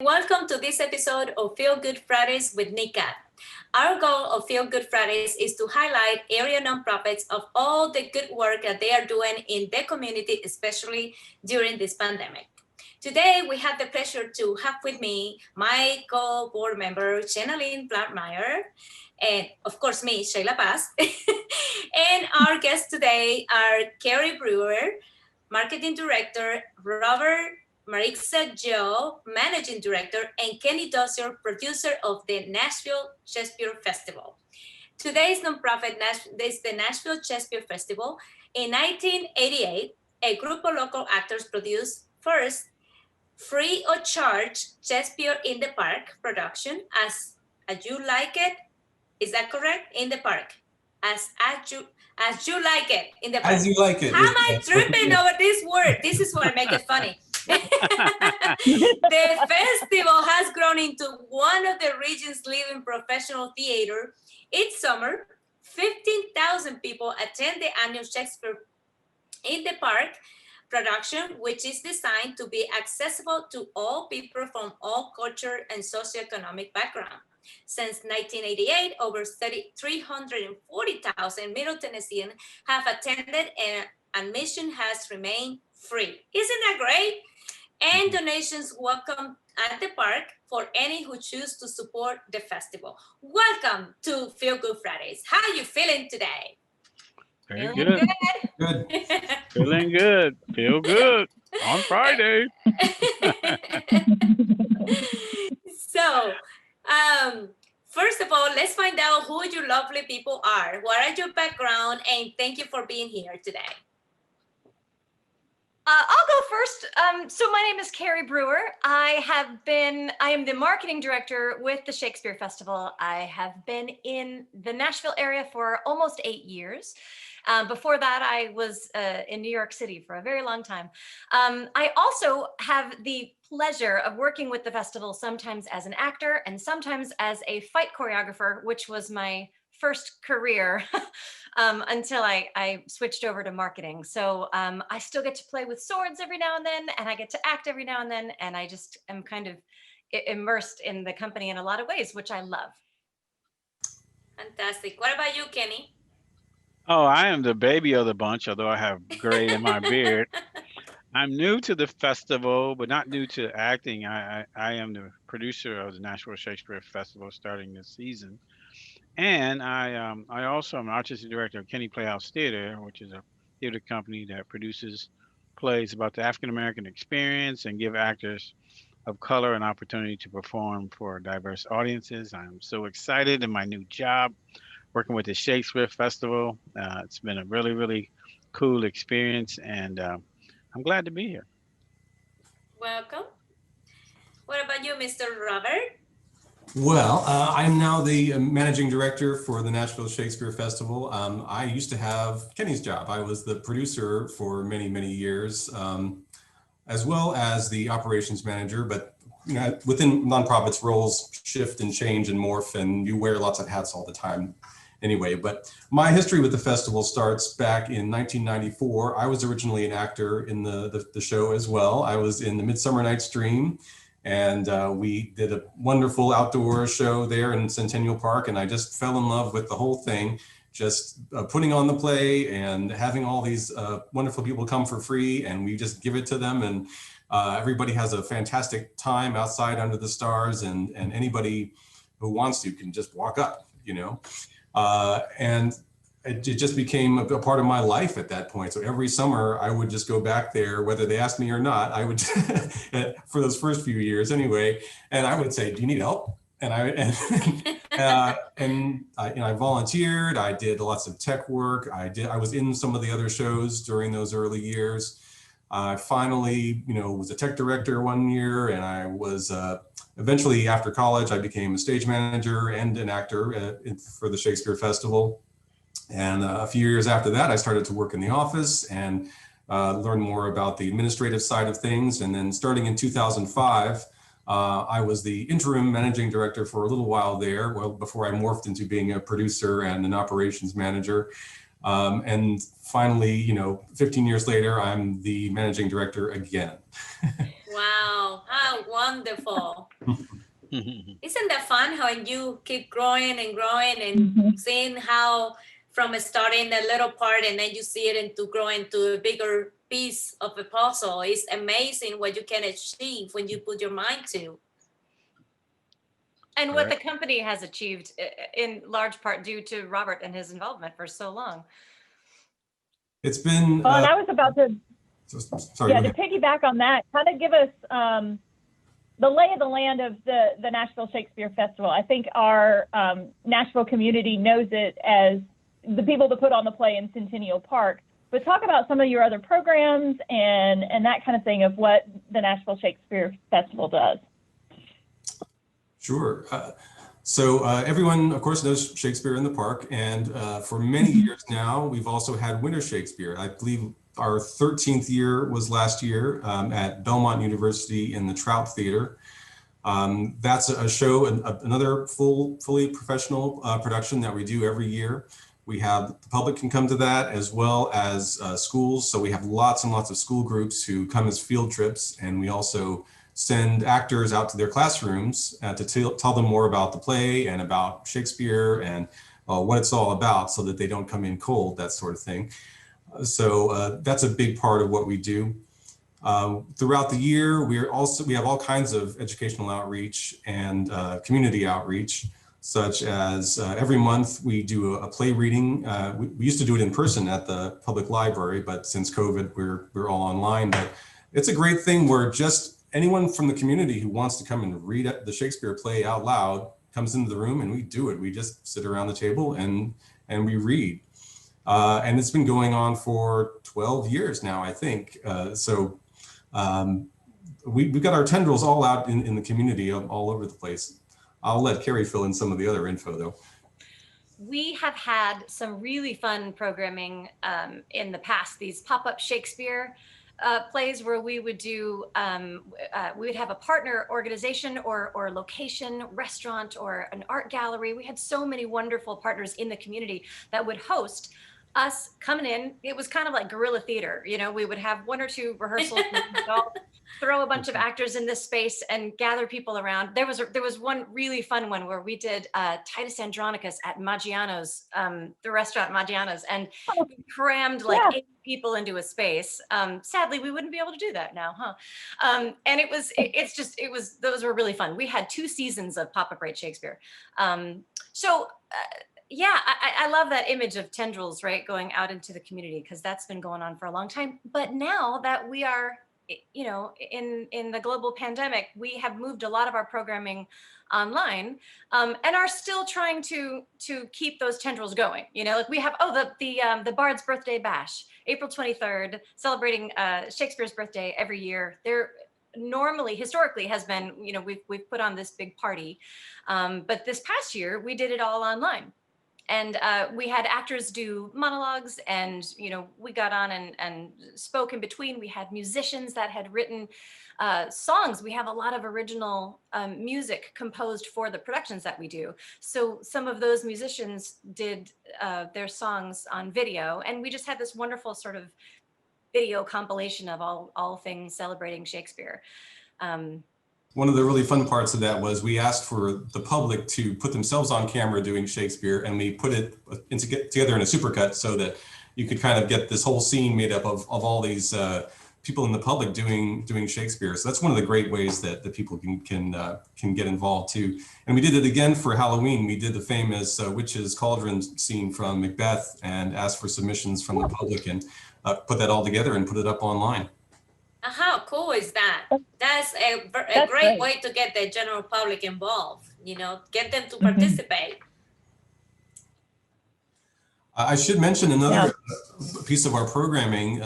welcome to this episode of Feel Good Fridays with NECAT. Our goal of Feel Good Fridays is to highlight area nonprofits of all the good work that they are doing in the community, especially during this pandemic. Today, we have the pleasure to have with me my co-board member, Jenaline Blattmeyer, and of course me, Sheila Paz. And our guests today are Carrie Brewer, Marketing Director, Robert Marixa Joe, Managing Director, and Kenny Dozier, producer of the Nashville Shakespeare Festival. Today's nonprofit is the Nashville Shakespeare Festival. In 1988, a group of local actors produced first free of charge Shakespeare in the Park production as You Like It. Is that correct? In the park. As you like it in the park. As you like it. How am I tripping over this word? This is what makes it funny. The festival has grown into one of the region's leading professional theater. Each summer, 15,000 people attend the annual Shakespeare in the Park production, which is designed to be accessible to all people from all culture and socioeconomic background. Since 1988, over 340,000 Middle Tennesseans have attended, and admission has remained free. Isn't that great? And donations welcome at the park for any who choose to support the festival. Welcome to Feel Good Fridays. How are you feeling today? Very good. Good. Feeling good. Feel good on Friday. So, first of all, let's find out who you lovely people are. What are your background? And thank you for being here today. I'll go first. So my name is Carrie Brewer. I am the marketing director with the Shakespeare Festival. I have been in the Nashville area for almost 8 years. Before that, I was in New York City for a very long time. I also have the pleasure of working with the festival sometimes as an actor and sometimes as a fight choreographer, which was my first career until I switched over to marketing. So I still get to play with swords every now and then, and I get to act every now and then, and I just am kind of immersed in the company in a lot of ways, which I love. Fantastic. What about you, Kenny? Oh, I am the baby of the bunch, although I have gray in my beard. I'm new to the festival, but not new to acting. I am the producer of the Nashville Shakespeare Festival starting this season. And I also am an artistic director of Kenny Playhouse Theater, which is a theater company that produces plays about the African American experience and give actors of color an opportunity to perform for diverse audiences. I'm so excited in my new job, working with the Shakespeare Festival. It's been a really, really cool experience, and I'm glad to be here. Welcome. What about you, Mr. Robert? Well, I'm now the managing director for the Nashville Shakespeare Festival. I used to have Kenny's job. I was the producer for many, many years, as well as the operations manager. But you know, within nonprofits, roles shift and change and morph, and you wear lots of hats all the time. Anyway, but my history with the festival starts back in 1994. I was originally an actor in the show as well. I was in the Midsummer Night's Dream, and we did a wonderful outdoor show there in Centennial Park, and I just fell in love with the whole thing, just putting on the play and having all these wonderful people come for free, and we just give it to them, and everybody has a fantastic time outside under the stars, and anybody who wants to can just walk up, you know. And it just became a part of my life at that point. So every summer I would just go back there, whether they asked me or not. I would, for those first few years anyway, and I would say, "Do you need help?" And I volunteered. I did lots of tech work. I was in some of the other shows during those early years. I finally, was a tech director one year, and I was eventually, after college, I became a stage manager and an actor for the Shakespeare Festival. And a few years after that, I started to work in the office and learn more about the administrative side of things. And then starting in 2005, I was the interim managing director for a little while there, before I morphed into being a producer and an operations manager. And finally, 15 years later, I'm the managing director again. Wow, how wonderful. Isn't that fun how you keep growing and growing and seeing how from starting a little part and then you see it into growing to a bigger piece of a puzzle? It's amazing what you can achieve when you put your mind to. And what the company has achieved in large part due to Robert and his involvement for so long. It's been. Well, and I was about to, sorry, to piggyback on that, kind of give us the lay of the land of the Nashville Shakespeare Festival. I think our Nashville community knows it as the people that put on the play in Centennial Park. But talk about some of your other programs and that kind of thing of what the Nashville Shakespeare Festival does. Sure. So everyone, of course, knows Shakespeare in the Park. And for many years now, we've also had Winter Shakespeare. I believe our 13th year was last year at Belmont University in the Trout Theater. That's a show, another fully professional production that we do every year. We have, the public can come to that as well as schools. So we have lots and lots of school groups who come as field trips, and we also send actors out to their classrooms to tell them more about the play and about Shakespeare and what it's all about so that they don't come in cold, that sort of thing. So that's a big part of what we do. Throughout the year, we have all kinds of educational outreach and community outreach, such as every month we do a play reading. We used to do it in person at the public library, but since COVID, we're all online. But it's a great thing where just anyone from the community who wants to come and read the Shakespeare play out loud comes into the room, and we do it. We just sit around the table and we read. And it's been going on for 12 years now, I think. We've got our tendrils all out in the community, all over the place. I'll let Carrie fill in some of the other info, though. We have had some really fun programming in the past, these pop-up Shakespeare plays where we would do, we would have a partner organization or location, restaurant, or an art gallery. We had so many wonderful partners in the community that would host us coming in. It was kind of like guerrilla theater. We would have one or two rehearsals and we'd all throw a bunch of actors in this space and gather people around. There was one really fun one where we did Titus Andronicus at Maggiano's, the restaurant Maggiano's, and we crammed like 8 people into a space. Sadly, we wouldn't be able to do that now, huh? And those were really fun. We had 2 seasons of Pop-Up Rate Shakespeare. Yeah, I love that image of tendrils, right, going out into the community, because that's been going on for a long time. But now that we are, in the global pandemic, we have moved a lot of our programming online, and are still trying to keep those tendrils going. Like we have the Bard's Birthday Bash, April 23rd, celebrating Shakespeare's birthday every year. There normally, historically, has been, we've put on this big party, but this past year we did it all online. And we had actors do monologues, and we got on and spoke in between. We had musicians that had written songs. We have a lot of original music composed for the productions that we do. So some of those musicians did their songs on video, and we just had this wonderful sort of video compilation of all things celebrating Shakespeare. One of the really fun parts of that was we asked for the public to put themselves on camera doing Shakespeare, and we put it together in a supercut so that you could kind of get this whole scene made up of all these people in the public doing Shakespeare. So that's one of the great ways that the people can get involved too. And we did it again for Halloween. We did the famous Witch's Cauldron scene from Macbeth and asked for submissions from the public and put that all together and put it up online. How cool is that? That's a great way to get the general public involved, get them to participate. I should mention another piece of our programming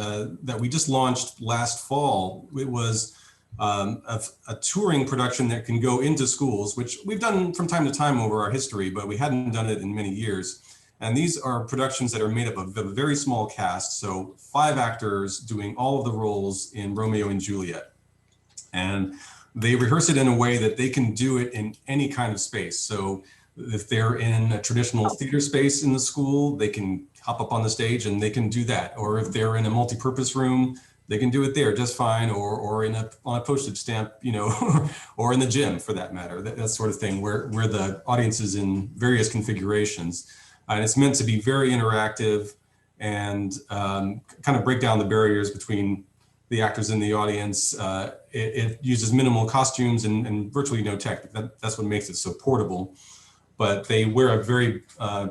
that we just launched last fall. It was a touring production that can go into schools, which we've done from time to time over our history, but we hadn't done it in many years. And these are productions that are made up of a very small cast. So 5 actors doing all of the roles in Romeo and Juliet. And they rehearse it in a way that they can do it in any kind of space. So if they're in a traditional theater space in the school, they can hop up on the stage and they can do that. Or if they're in a multi-purpose room, they can do it there just fine, or on a postage stamp, you know, or in the gym for that matter, that sort of thing, where the audience is in various configurations. And it's meant to be very interactive and kind of break down the barriers between the actors and the audience. It uses minimal costumes and virtually no tech. That's what makes it so portable. But they wear a very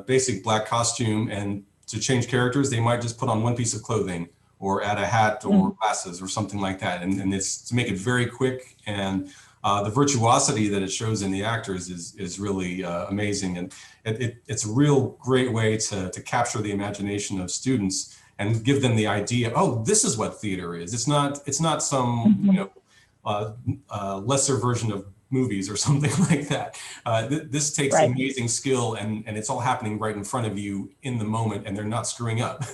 basic black costume, and to change characters, they might just put on one piece of clothing or add a hat or glasses or something like that. And it's to make it very quick. And the virtuosity that it shows in the actors is really amazing. And it's a real great way to capture the imagination of students and give them the idea, oh, this is what theater is. It's not some, you know, lesser version of movies or something like that. This takes amazing skill, and it's all happening right in front of you in the moment, and they're not screwing up.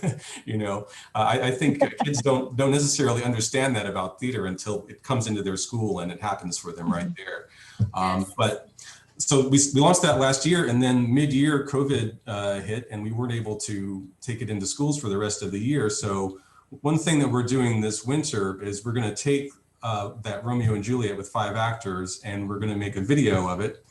You know, I think kids don't necessarily understand that about theater until it comes into their school and it happens for them right there. But so we launched that last year, and then mid-year COVID hit, and we weren't able to take it into schools for the rest of the year. So one thing that we're doing this winter is we're going to take that Romeo and Juliet with 5 actors, and we're going to make a video of it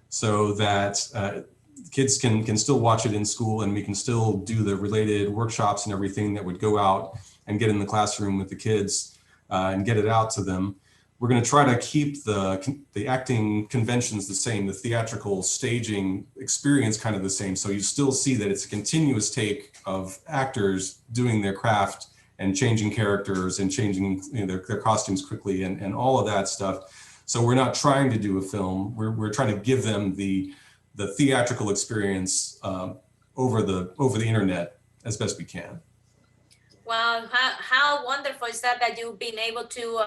so that kids can still watch it in school, and we can still do the related workshops and everything that would go out and get in the classroom with the kids and get it out to them. We're going to try to keep the acting conventions the same, the theatrical staging experience kind of the same. So you still see that it's a continuous take of actors doing their craft and changing characters and changing, you know, their costumes quickly and all of that stuff. So we're not trying to do a film. We're trying to give them the theatrical experience over the internet as best we can. Wow, how wonderful is that you've been able to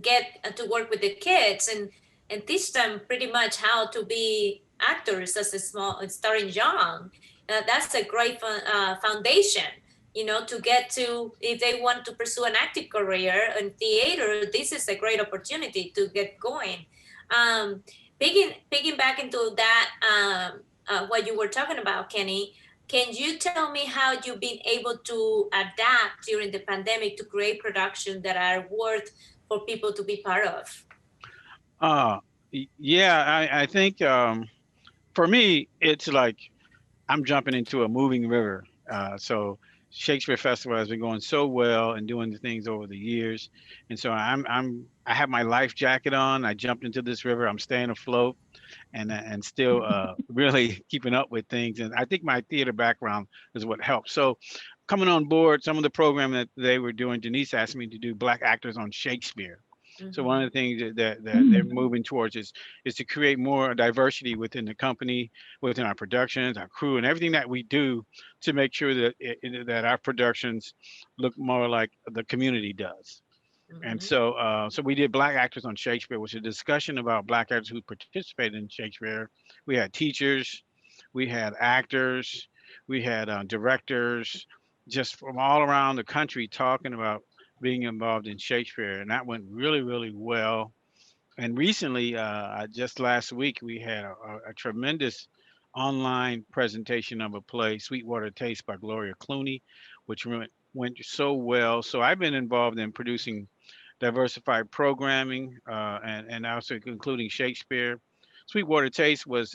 get to work with the kids and teach them pretty much how to be actors as a starting young. That's a great foundation, you know, to get to, if they want to pursue an active career in theater, this is a great opportunity to get going. Picking back into that, what you were talking about, Kenny, can you tell me how you've been able to adapt during the pandemic to create productions that are worth for people to be part of? Yeah, I think for me, it's like I'm jumping into a moving river. So Shakespeare Festival has been going so well and doing the things over the years, and so I have my life jacket on. I jumped into this river. I'm staying afloat, and still really keeping up with things. And I think my theater background is what helped. So coming on board, some of the programming that they were doing, Denise asked me to do Black actors on Shakespeare. So one of the things that they're moving towards is to create more diversity within the company, within our productions, our crew, and everything that we do to make sure that that our productions look more like the community does. And so so we did Black actors on Shakespeare, which is a discussion about Black actors who participated in Shakespeare. We had teachers, we had actors, we had directors, just from all around the country talking about being involved in Shakespeare, and that went really, really well. And recently, just last week, we had a tremendous online presentation of a play, Sweetwater Taste by Gloria Clooney, which went so well. So I've been involved in producing diversified programming and also including Shakespeare. Sweetwater Taste was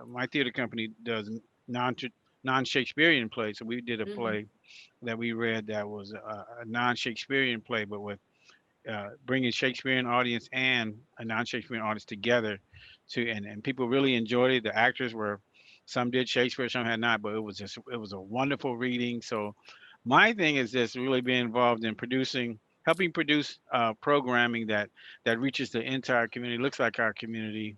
my theater company does non-Shakespearean plays. So we did a play that we read that was a non-Shakespearean play, but with bringing Shakespearean audience and a non-Shakespearean audience together and people really enjoyed it. The actors were, some did Shakespeare, some had not, but it was a wonderful reading. So my thing is just really being involved in helping produce programming that reaches the entire community, looks like our community,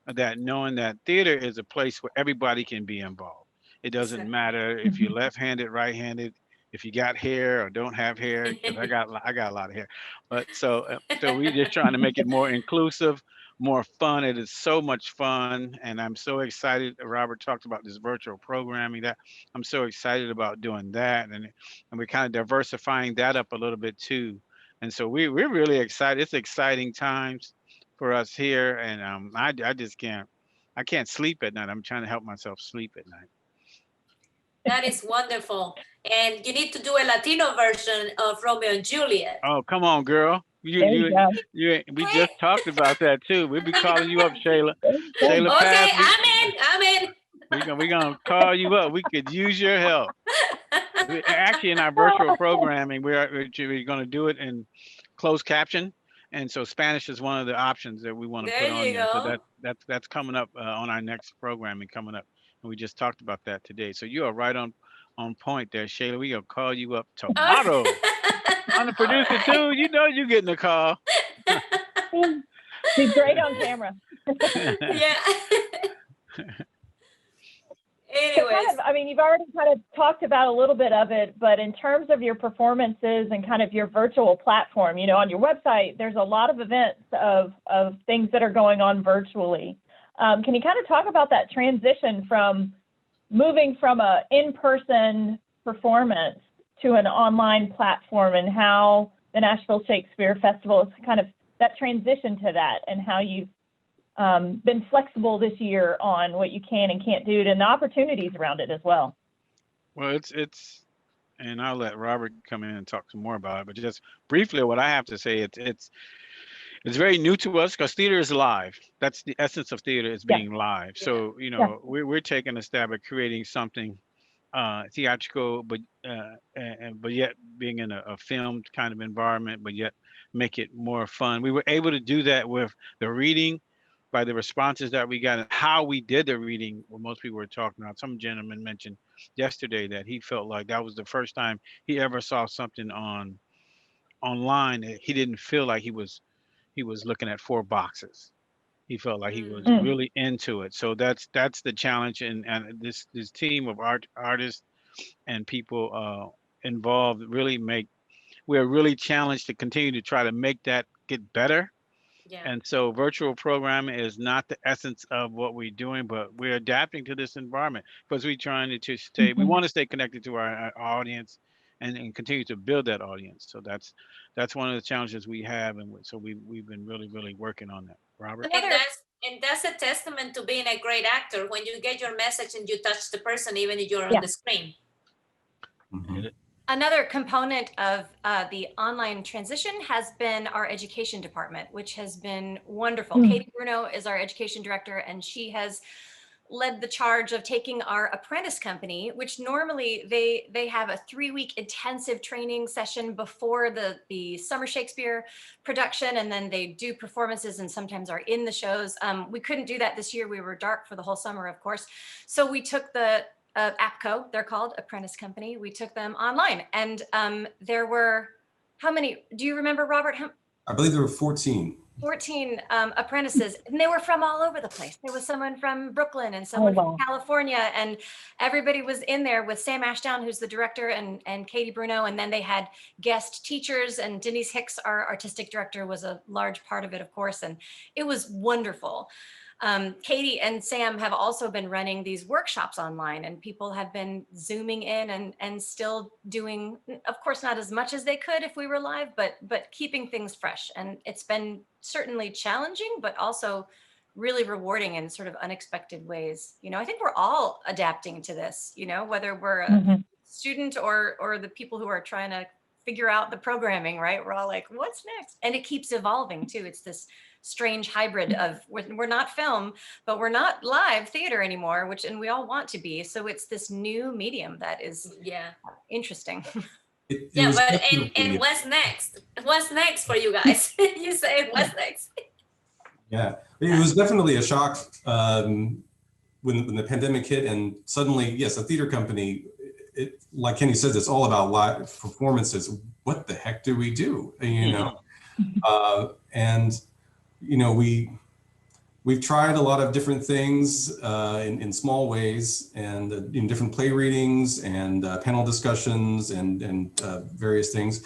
that knowing that theater is a place where everybody can be involved. It doesn't matter if you're left-handed, right-handed, if you got hair or don't have hair, because I got a lot of hair. But so we're just trying to make it more inclusive, more fun. It is so much fun, and I'm so excited. Robert talked about this virtual programming that I'm so excited about doing that, and we're kind of diversifying that up a little bit too. And so we're really excited. It's exciting times for us here, and I just can't sleep at night. I'm trying to help myself sleep at night. That is wonderful. And you need to do a Latino version of Romeo and Juliet. Oh, come on, girl. There you go. We just talked about that too. We'll be calling you up, Shayla. Shayla Okay, Pass. I'm in. We're gonna call you up. We could use your help. Actually, in our virtual programming, we're going to do it in closed caption, and so Spanish is one of the options that we want to There put on you there. So go. that's coming up on our next programming coming up, and we just talked about that today. So you are right on point there, Shayla. We gonna call you up tomorrow. I'm the producer too. You know you getting a call. She's great on camera. Yeah. So Anyways, I mean, you've already kind of talked about a little bit of it, but in terms of your performances and kind of your virtual platform, you know, on your website, there's a lot of events of things that are going on virtually. Can you kind of talk about that transition from moving from a in-person performance to an online platform, and how the Nashville Shakespeare Festival is kind of that transition to that, and how you've been flexible this year on what you can and can't do, and the opportunities around it as well? Well, it's, and I'll let Robert come in and talk some more about it. But just briefly, what I have to say, it's very new to us because theater is live. That's the essence of theater, is being live. So you know, we're taking a stab at creating something theatrical, but yet being in a filmed kind of environment, but yet make it more fun. We were able to do that with the reading, by the responses that we got and how we did the reading. What most people were talking about. Some gentleman mentioned yesterday that he felt like that was the first time he ever saw something online that he didn't feel like he was looking at 4 boxes. He felt like he was really into it. So that's the challenge, and this team of artists and people involved really we're really challenged to continue to try to make that get better. yeah. And so virtual programming is not the essence of what we're doing, but we're adapting to this environment because we're trying to stay, we want to stay connected to our audience and continue to build that audience. So that's one of the challenges we have. And so we've been really, really working on that. Robert? And that's a testament to being a great actor, when you get your message and you touch the person, even if you're on the screen. Mhm. Another component of the online transition has been our education department, which has been wonderful. Katie Bruno is our education director, and she has led the charge of taking our apprentice company, which normally they have a 3-week intensive training session before the summer Shakespeare production, and then they do performances and sometimes are in the shows. We couldn't do that this year. We were dark for the whole summer, of course. So we took the APCO, they're called, Apprentice Company. We took them online, and there were, how many, do you remember, Robert? I believe there were 14. 14 apprentices, and they were from all over the place. There was someone from Brooklyn and someone from California, and everybody was in there with Sam Ashdown, who's the director, and Katie Bruno, and then they had guest teachers, and Denise Hicks, our artistic director, was a large part of it, of course, and it was wonderful. Katie and Sam have also been running these workshops online, and people have been Zooming in and still doing, of course, not as much as they could if we were live, but keeping things fresh. And it's been certainly challenging, but also really rewarding in sort of unexpected ways. You know, I think we're all adapting to this, you know, whether we're a student or the people who are trying to figure out the programming, right? We're all like, what's next? And it keeps evolving too. It's this strange hybrid of we're not film, but we're not live theater anymore, and we all want to be. So it's this new medium that is interesting. And what's next? What's next for you guys? You say what's next? Yeah, it was definitely a shock when the pandemic hit, and suddenly, yes, a theater company, like Kenny says, it's all about live performances. What the heck do we do? You know, and you know, we've tried a lot of different things in small ways, and in different play readings and panel discussions and various things.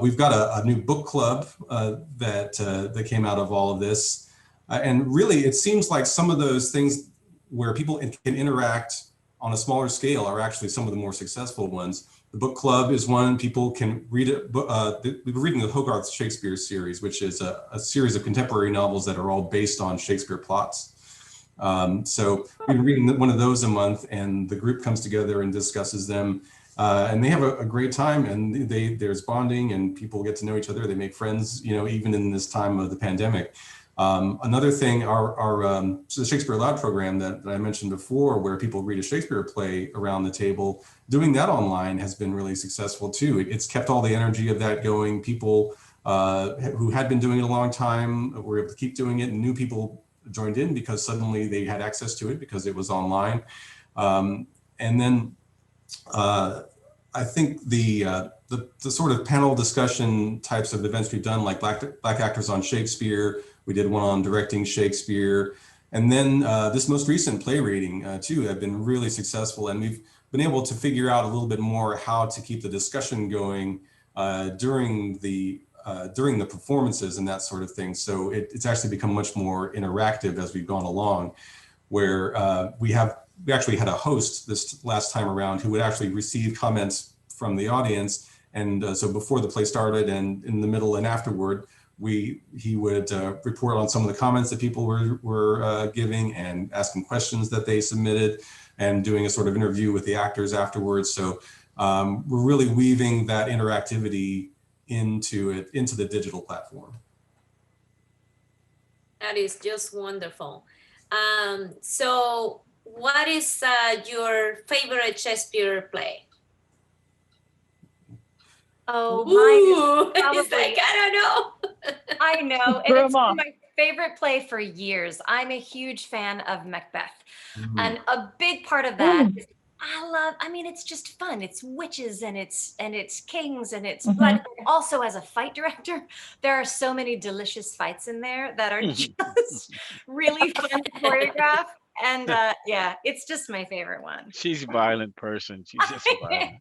We've got a new book club that came out of all of this. And really, it seems like some of those things where people can interact on a smaller scale are actually some of the more successful ones. The book club is one. People can read it. We've been reading the Hogarth Shakespeare series, which is a series of contemporary novels that are all based on Shakespeare plots. So we've been reading one of those a month, and the group comes together and discusses them. And they have a great time, and there's bonding, and people get to know each other. They make friends, even in this time of the pandemic. Another thing, the Shakespeare Aloud program that I mentioned before, where people read a Shakespeare play around the table, doing that online has been really successful too. It's kept all the energy of that going. People who had been doing it a long time were able to keep doing it, and new people joined in because suddenly they had access to it because it was online. And then I think the sort of panel discussion types of events we've done, like Black Actors on Shakespeare, we did one on directing Shakespeare, and then this most recent play reading too have been really successful, and we've been able to figure out a little bit more how to keep the discussion going during the performances and that sort of thing. So it's actually become much more interactive as we've gone along, where we actually had a host this last time around who would actually receive comments from the audience. And so before the play started and in the middle and afterward, he would report on some of the comments that people were giving and asking questions that they submitted and doing a sort of interview with the actors afterwards. So we're really weaving that interactivity into the digital platform. That is just wonderful. So what is your favorite Shakespeare play? Oh, mine is It's like, I don't know. I know, and it's been my favorite play for years. I'm a huge fan of Macbeth, and a big part of that is it's just fun. It's witches and it's kings and it's blood. But also, as a fight director, there are so many delicious fights in there that are just really fun to choreograph. And yeah, it's just my favorite one. She's a violent person. She's just violent.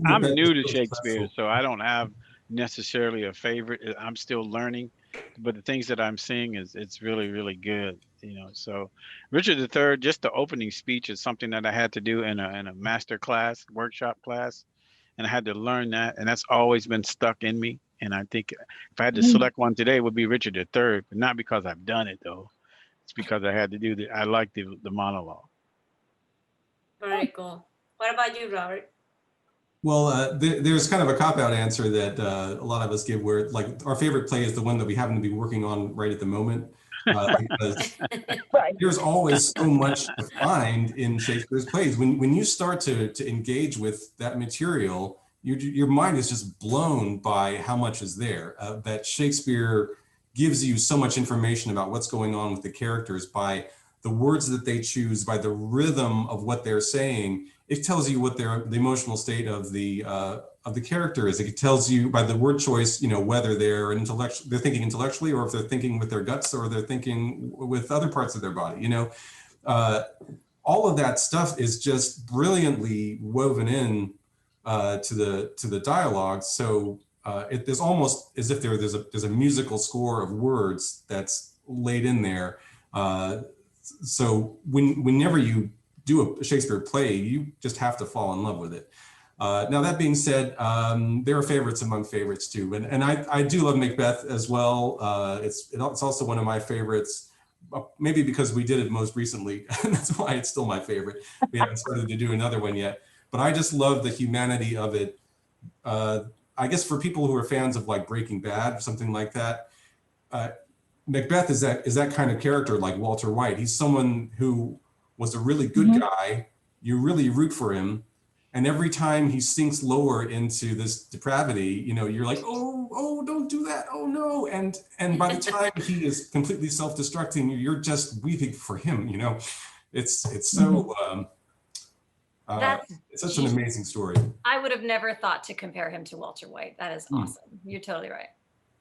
I'm new to Shakespeare, so I don't have necessarily a favorite. I'm still learning, but the things that I'm seeing it's really, really good. So Richard III, just the opening speech is something that I had to do in a master class, workshop class, and I had to learn that, and that's always been stuck in me. And I think if I had to select one today, it would be Richard III, but not because I've done it though. It's because I had to do I like the monologue. Very cool. What about you, Robert? Well, there's kind of a cop-out answer that a lot of us give, where like our favorite play is the one that we happen to be working on right at the moment. Because there's always so much to find in Shakespeare's plays. When you start to engage with that material, your mind is just blown by how much is there. That Shakespeare gives you so much information about what's going on with the characters by the words that they choose, by the rhythm of what they're saying. It tells you what the emotional state of the character is. It tells you by the word choice, whether they're thinking intellectually, or if they're thinking with their guts, or they're thinking with other parts of their body. All of that stuff is just brilliantly woven in to the dialogue. So there's almost as if there's a musical score of words that's laid in there. So whenever you do a Shakespeare play, you just have to fall in love with it. Now, that being said, there are favorites among favorites too. And I do love Macbeth as well. It's also one of my favorites, maybe because we did it most recently. And that's why it's still my favorite. We haven't started to do another one yet. But I just love the humanity of it. I guess for people who are fans of like Breaking Bad or something like that, Macbeth is that kind of character, like Walter White. He's someone who was a really good guy. You really root for him. And every time he sinks lower into this depravity, you're like, oh, don't do that. Oh no. And by the time he is completely self-destructing, you're just weeping for him. It's so, it's such an amazing story. I would have never thought to compare him to Walter White. That is awesome. You're totally right.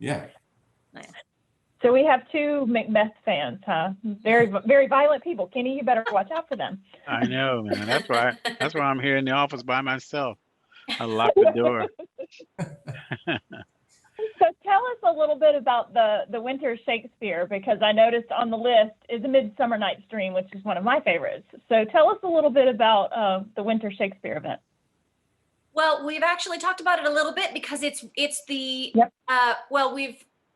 Yeah. Nice. So we have two Macbeth fans, huh? Very, very violent people. Kenny, you better watch out for them. I know, man. That's why I'm here in the office by myself. I lock the door. So tell us a little bit about the Winter Shakespeare, because I noticed on the list is A Midsummer Night's Dream, which is one of my favorites. So tell us a little bit about the Winter Shakespeare event. Well, we've actually talked about it a little bit because it's the,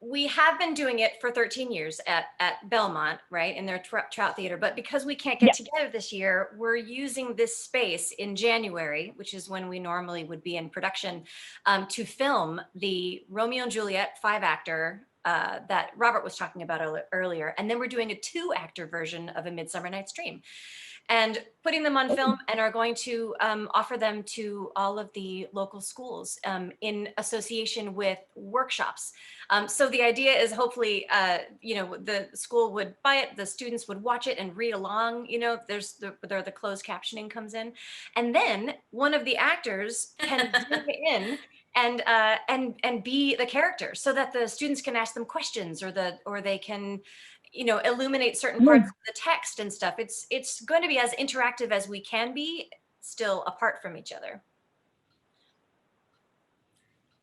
we have been doing it for 13 years at Belmont, right, in their Trout Theater. But because we can't get together this year, we're using this space in January, which is when we normally would be in production, to film the Romeo and Juliet 5-actor that Robert was talking about earlier. And then we're doing a 2-actor version of A Midsummer Night's Dream, and putting them on film, and are going to offer them to all of the local schools in association with workshops. So the idea is hopefully, the school would buy it, the students would watch it and read along. There's the closed captioning comes in, and then one of the actors can zoom in and be the character, so that the students can ask them questions, or they can illuminate certain parts of the text and stuff. It's going to be as interactive as we can be, still apart from each other.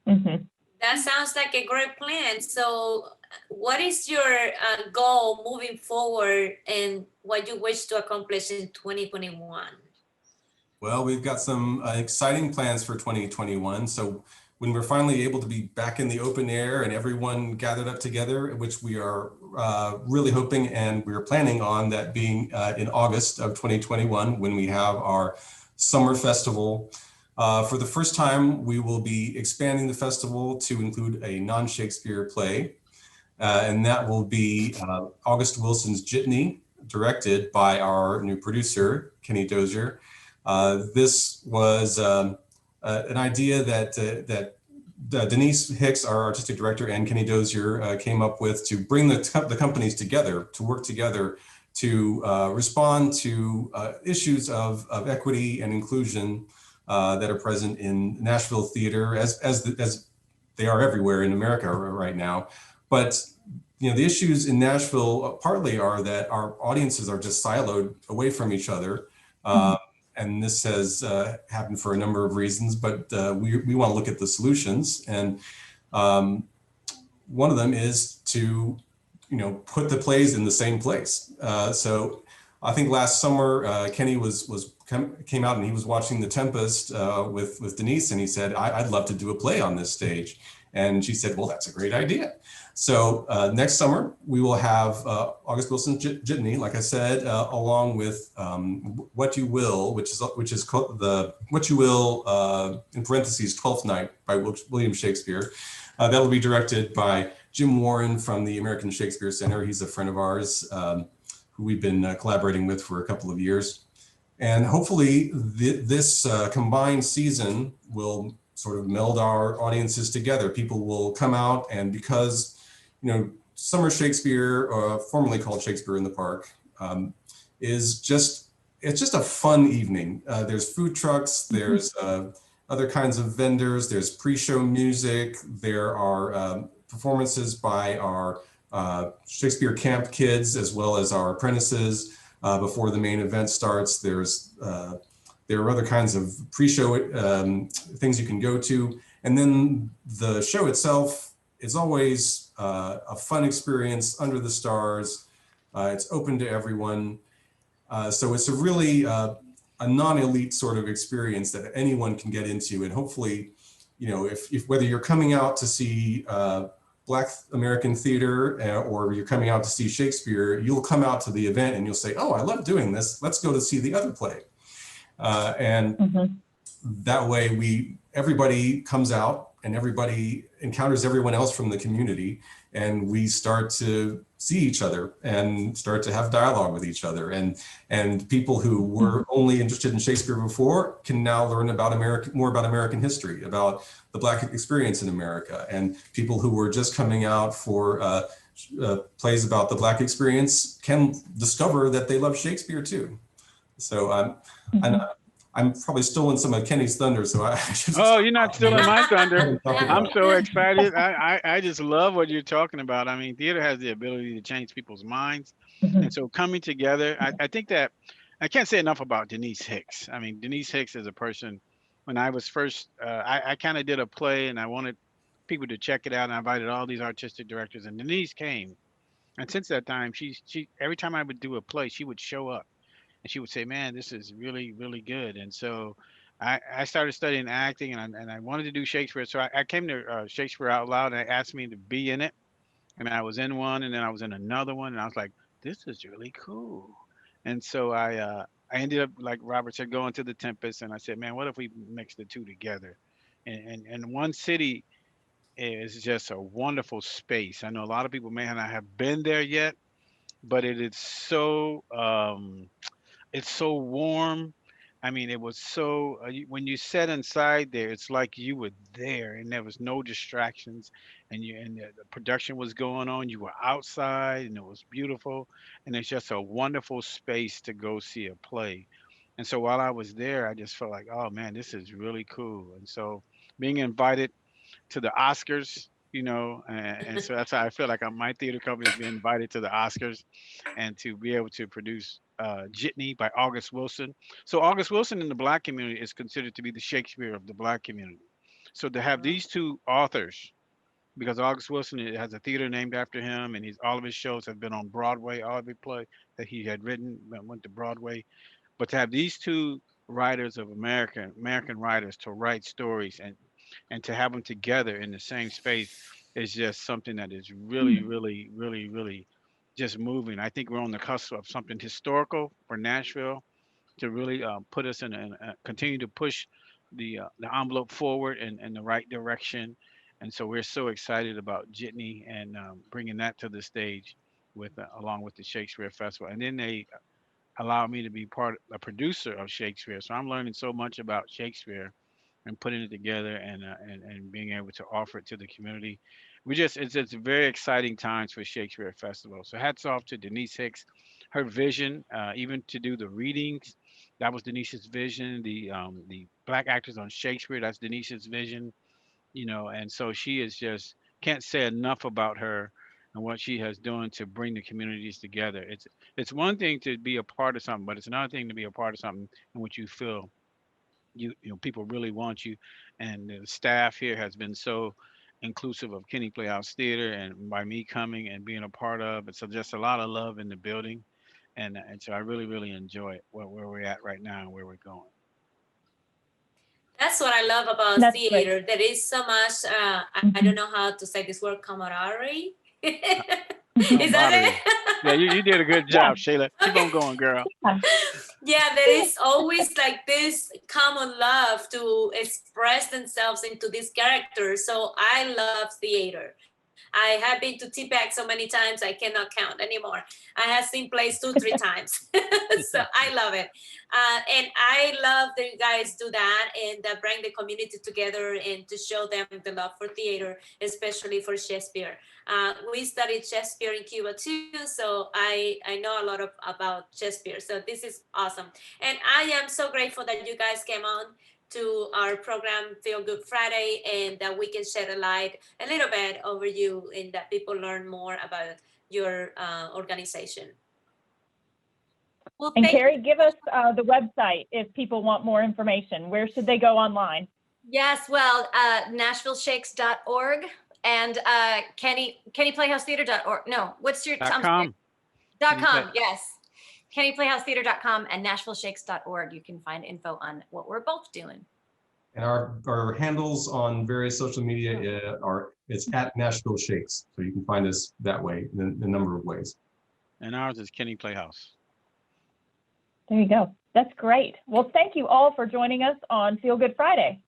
That sounds like a great plan. So what is your goal moving forward, and what you wish to accomplish in 2021? Well, we've got some exciting plans for 2021. So when we're finally able to be back in the open air and everyone gathered up together, which we are really hoping and we're planning on that being in August of 2021, when we have our summer festival. For the first time, we will be expanding the festival to include a non-Shakespeare play, and that will be August Wilson's Jitney, directed by our new producer, Kenny Dozier. This was an idea that Denise Hicks, our artistic director, and Kenny Dozier came up with, to bring the companies together, to work together to respond to issues of equity and inclusion that are present in Nashville theater, as they are everywhere in America right now. But the issues in Nashville partly are that our audiences are just siloed away from each other. And this has happened for a number of reasons, but we want to look at the solutions. And one of them is to, put the plays in the same place. So I think last summer, Kenny came out and he was watching The Tempest with Denise, and he said, I'd love to do a play on this stage. And she said, well, that's a great idea. So next summer, we will have August Wilson's Jitney, like I said, along with What You Will, which is called the What You Will, in parentheses, 12th Night by William Shakespeare. That'll be directed by Jim Warren from the American Shakespeare Center. He's a friend of ours who we've been collaborating with for a couple of years. And hopefully this combined season will sort of meld our audiences together. People will come out, and because Summer Shakespeare, formerly called Shakespeare in the Park, it's just a fun evening. There's food trucks, there's other kinds of vendors, there's pre-show music, there are performances by our Shakespeare camp kids as well as our apprentices before the main event starts. There are other kinds of pre-show things you can go to. And then the show itself is always a fun experience under the stars. It's open to everyone. So it's a really a non-elite sort of experience that anyone can get into. And hopefully, if whether you're coming out to see Black American theater or you're coming out to see Shakespeare, you'll come out to the event and you'll say, oh, I love doing this. Let's go to see the other play. And that way everybody comes out and everybody encounters everyone else from the community, and we start to see each other and start to have dialogue with each other. And people who were only interested in Shakespeare before can now learn about more about American history, about the Black experience in America. And people who were just coming out for plays about the Black experience can discover that they love Shakespeare too. So I'm probably stealing some of Kenny's thunder, so I should. Oh, you're not stealing my thunder. I'm so excited. I just love what you're talking about. I mean, theater has the ability to change people's minds. And so coming together, I think that I can't say enough about Denise Hicks. I mean, Denise Hicks is a person, when I was first, I kind of did a play and I wanted people to check it out. And I invited all these artistic directors, and Denise came. And since that time, she every time I would do a play, she would show up. And she would say, man, this is really, really good. And so I started studying acting, and I wanted to do Shakespeare. So I came to Shakespeare Out Loud, and they asked me to be in it. and I was in one, and then I was in another one, and I was like, this is really cool. And so I ended up, like Robert said, going to the Tempest, and I said, man, what if we mix the two together? And one city is just a wonderful space. I know a lot of people may not have been there yet, but it's so warm. I mean, it was so when you sat inside there, it's like you were there, and there was no distractions, and the production was going on. You were outside, and it was beautiful, and it's just a wonderful space to go see a play. And so while I was there, I just felt like, oh man, this is really cool. And so being invited to the Oscars, and so that's how I feel like my theater company is being invited to the Oscars, and to be able to produce Jitney by August Wilson. So August Wilson in the Black community is considered to be the Shakespeare of the Black community. So to have these two authors, because August Wilson has a theater named after him, and all of his shows have been on Broadway. All of the play that he had written went to Broadway. But to have these two writers of American writers to write stories, and to have them together in the same space is just something that is really, really, really, really just moving. I think we're on the cusp of something historical for Nashville to really put us continue to push the envelope forward in the right direction. And so we're so excited about Jitney, and bringing that to the stage along with the Shakespeare Festival. And then they allowed me to be a producer of Shakespeare. So I'm learning so much about Shakespeare and putting it together, and being able to offer it to the community. It's very exciting times for Shakespeare Festival. So hats off to Denise Hicks, her vision, even to do the readings. That was Denise's vision. The Black actors on Shakespeare, that's Denise's vision. And so she is just can't say enough about her and what she has done to bring the communities together. It's one thing to be a part of something, but it's another thing to be a part of something in which you feel people really want you. And the staff here has been so inclusive of Kenny Playhouse Theater, and by me coming and being a part of it. So just a lot of love in the building, and so I really, really enjoy it, where we're at right now and where we're going. That's what I love about That's theater. There is so much, I don't know how to say this word, camaraderie. Is that Camaraderie. it? Yeah, you did a good job, Shayla. Keep on going, girl. Yeah, there is always like this common love to express themselves into these characters. So I love theater. I have been to T-Pack so many times I cannot count anymore. I have seen plays 2-3 times. So I love it. And I love that you guys do that, and that bring the community together, and to show them the love for theater, especially for Shakespeare. We studied Shakespeare in Cuba too, so I know a lot about Shakespeare. So this is awesome. And I am so grateful that you guys came on to our program Feel Good Friday, and that we can shed a light a little bit over you, and that people learn more about your organization. Well, And thank Carrie, give us the website if people want more information. Where should they go online? Yes, well, NashvilleShakes.org and KennyPlayhouseTheater.org. No, what's your .com. .com, yes. KennyPlayhouseTheater.com and NashvilleShakes.org. You can find info on what we're both doing. And our handles on various social media it's at Nashville Shakes. So you can find us that way in a number of ways. And ours is Kenny Playhouse. There you go. That's great. Well, thank you all for joining us on Feel Good Friday.